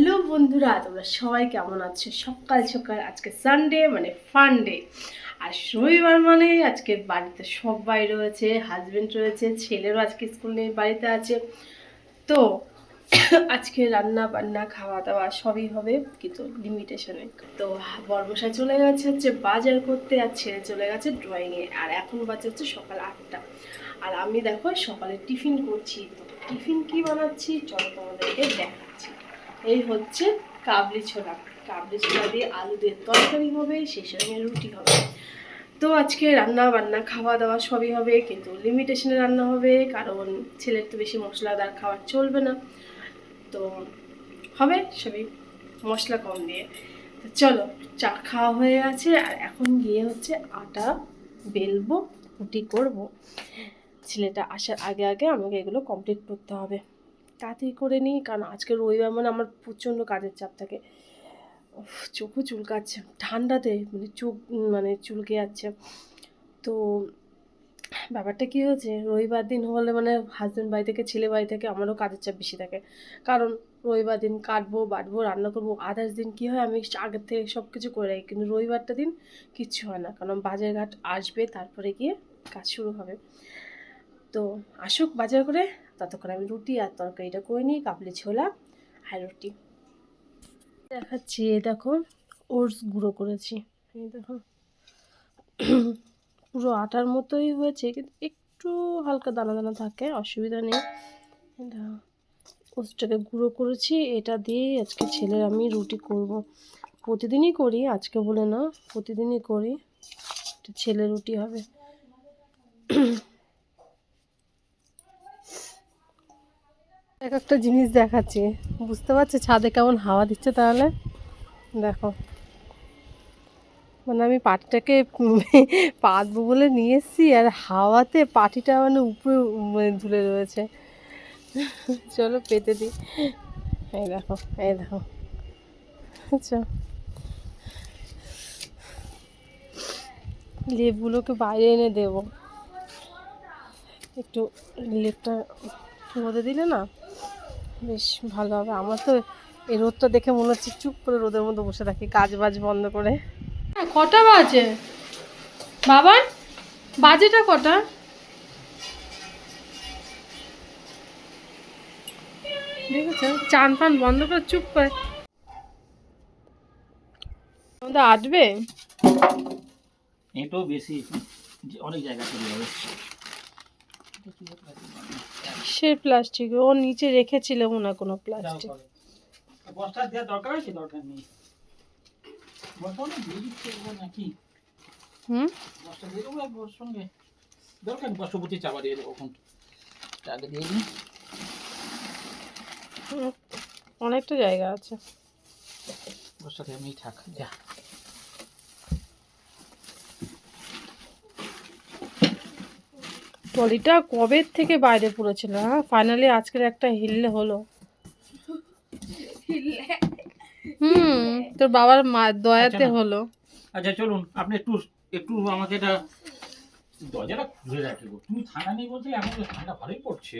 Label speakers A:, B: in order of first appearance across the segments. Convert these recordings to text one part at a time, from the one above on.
A: Hello বন্ধুরা, তোমরা সবাই কেমন আছো? সকাল সকাল আজকে সানডে মানে ফান ডে, আর রবিবার মানে আজকে বাড়িতে সবাই রয়েছে, হাজবেন্ড রয়েছে, ছেলেরও আজকে স্কুল নেই, বাড়িতে আছে। তো আজকে রান্না বান্না খাওয়া দাওয়া সবই হবে, কিন্তু লিমিটেশনে। তো বর্মশাই চলে গেছে হচ্ছে বাজার করতে, আর ছেলে চলে গেছে ড্রয়িংয়ে, আর এখন বাজে হচ্ছে সকাল 8টা। আর আমি দেখো সকালে টিফিন করছি। তো টিফিন কি বানাচ্ছি চলো তোমাদেরকে দেখাচ্ছি। এই হচ্ছে কাবলি ছোলা। কাবলি ছোলা দিয়ে আলু দিয়ে তরকারি হবে, সেই সঙ্গে রুটি হবে। তো আজকে রান্না বান্না খাওয়া দাওয়া সবই হবে, কিন্তু লিমিটেশনে রান্না হবে, কারণ ছেলের তো বেশি মশলাদার খাবার চলবে না। তো হবে সবই মশলা কম দিয়ে। তো চলো, চা খাওয়া হয়ে আছে, আর এখন গিয়ে হচ্ছে আটা বেলবো, রুটি করব। ছেলেটা আসার আগে আগে আমাকে এগুলো কমপ্লিট করতে হবে, তাড়াতাড়ি করে নিই, কারণ আজকে রবিবার মানে আমার প্রচণ্ড কাজের চাপ থাকে। চোখও চুলকাচ্ছে ঠান্ডাতে, মানে চোখ মানে চুলকে যাচ্ছে। তো ব্যাপারটা কী হয়েছে, রবিবার দিন হলে মানে হাজব্যান্ড বাড়ি থেকে, ছেলে বাড়ি থেকে, আমারও কাজের চাপ বেশি থাকে। কারণ রবিবার দিন কাটবো বাটবো রান্না করবো, আদার্স দিন কী হয় আমি আগের থেকে সব কিছু করে রাখি, কিন্তু রবিবারটা দিন কিচ্ছু হয় না, কারণ বাজার ঘাট আসবে, তারপরে গিয়ে কাজ শুরু হবে। তো আসুক বাজার করে, ততক্ষণ আমি রুটি আর তরকারিটা করে নিই, কাবলি ছোলা আর রুটি দেখাচ্ছি। এই দেখো ওটস গুঁড়ো করেছি, এই দেখো পুরো আটার মতোই হয়েছে, কিন্তু একটু হালকা দানা দানা থাকে, অসুবিধা নেই। ওটসটাকে গুঁড়ো করেছি, এটা দিয়েই আজকে ছেলের আমি রুটি করব। প্রতিদিনই করি, আজকে বলে না, প্রতিদিনই করি। ছেলে রুটি হবে। এক একটা জিনিস দেখাচ্ছি, বুঝতে পারছি ছাদে কেমন হাওয়া দিচ্ছে। তাহলে দেখো, মানে আমি পাটিটাকে পাতবো বলে নিয়ে এসেছি, আর হাওয়াতে পাটিটা মানে উপরে মানে ঝুলে রয়েছে। চলো পেতে দিই। এই দেখো, এই দেখো, আচ্ছা লেপগুলোকে বাইরে এনে দেবো, একটু লেপটা রোদে দিলে না বেশ ভালো হবে। আমার তো এই রোদটা দেখে মনে হচ্ছে চুপ করে রোদের মধ্যে বসে থাকি, কাজ বাজ বন্ধ করে। হ্যাঁ, কটা বাজে বাবা? বাজেটা কটা? দেখেছো, চান ফান বন্ধ করে চুপ করে আমাদের আসবে।
B: এটাও বেশি অনেক জায়গা চলে যাবে।
A: সে প্লাস্টিক ও নিচে রেখেছিল মনে হয় কোনো প্লাস্টিক।
B: বস্তা দেওয়ার দরকার আছে? দরকার নেই, বস্তা দিয়ে দিচ্ছে নাকি? বস্তা দিয়ে দেবো ওর সঙ্গে, দরকার নেই, বস্ত্রপতি চাপা দিয়ে দেবো। এখন আগে দিয়ে দিই,
A: অনেকটা জায়গা আছে,
B: বস্তাতে এমনি থাক। যা
A: ট্রলিটা কবে থেকে বাইরে পড়েছিল, হ্যাঁ ফাইনালি আজকের একটা হিললে হলো। তোর বাবার মা দয়াতে হলো।
B: আচ্ছা চলুন, আপনি একটু একটু আমাকে এটা দরজাটা খুলে রাখি গো। তুমি ঠান্ডা নেই বলছিলে, এখন তো ঠান্ডা ভালোই পড়ছে।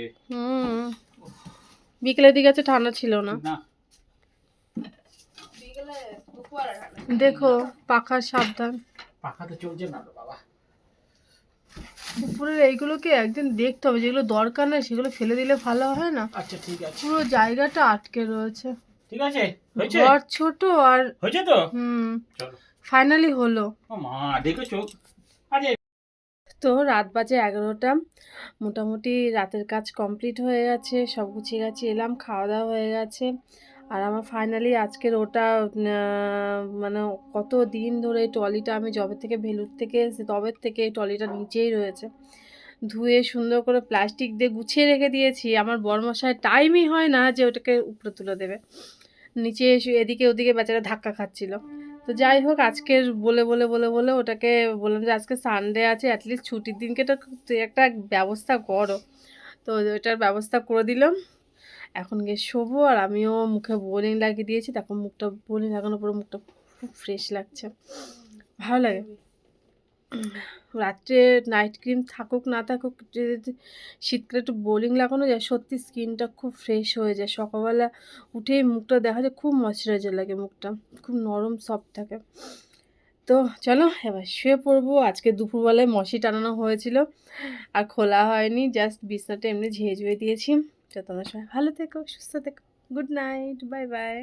A: বিকেলের দিকে আছে ঠান্ডা ছিল না। দেখো পাখার সাবধান,
B: পাখা তো চলছে না তো বাবা।
A: উপরের এইগুলোকে একদিন দেখতে হবে, যেগুলো দরকার নেই সেগুলো ফেলে দিলে ভালো হয় না।
B: আচ্ছা ঠিক আছে,
A: পুরো জায়গাটা আটকে রয়েছে।
B: ঠিক আছে, হয়েছে,
A: ঘর ছোট আর
B: হয়েছে তো। চলো
A: ফাইনালি হলো।
B: ও মা, দেখেছো? আরে
A: তো রাত বাজে 11টা, মোটামুটি রাতের কাজ কমপ্লিট হয়ে গেছে, সব গুছিয়ে গেছে, এলাম, খাওয়া দাওয়া হয়ে গেছে। আর আমার ফাইনালি আজকের ওটা মানে কত দিন ধরে এই ট্রলিটা আমি যবে থেকে ভেলুর থেকে এসে তবে থেকে এই ট্রলিটা নিচেই রয়েছে, ধুয়ে সুন্দর করে প্লাস্টিক দিয়ে গুছিয়ে রেখে দিয়েছি। আমার বরমশাই টাইমই হয় না যে ওটাকে উপরে তুলে দেবে, নিচে এসে এদিকে ওদিকে বেচারা ধাক্কা খাচ্ছিল। তো যাই হোক, আজকের বলে বলে বলে বলে ওটাকে বললাম যে আজকে সানডে আছে, অ্যাটলিস্ট ছুটির দিনকে তো তুই একটা ব্যবস্থা করো। তো ওটার ব্যবস্থা করে দিলাম। এখন গিয়ে শোবো, আর আমিও মুখে বোলিং লাগিয়ে দিয়েছি, তখন মুখটা বোলিং লাগানোর পরে মুখটা খুব ফ্রেশ লাগছে, ভালো লাগে। রাত্রে নাইট ক্রিম থাকুক না থাকুক, যদি শীতকালে একটু বোলিং লাগানো যায়, সত্যি স্কিনটা খুব ফ্রেশ হয়ে যায়। সকালবেলা উঠেই মুখটা দেখা যায় খুব ময়শ্চারাইজার লাগে, মুখটা খুব নরম সফট থাকে। তো চলো এবার শুয়ে পড়বো। আজকে দুপুরবেলায় মশি টানানো হয়েছিল আর খোলা হয়নি, জাস্ট বিছনাটা এমনি ঝেড়ে ঝুয়ে দিয়েছি। তো তোমরা সবাই ভালো থেকো, সুস্থ থেকো, গুড নাইট, বাই বাই।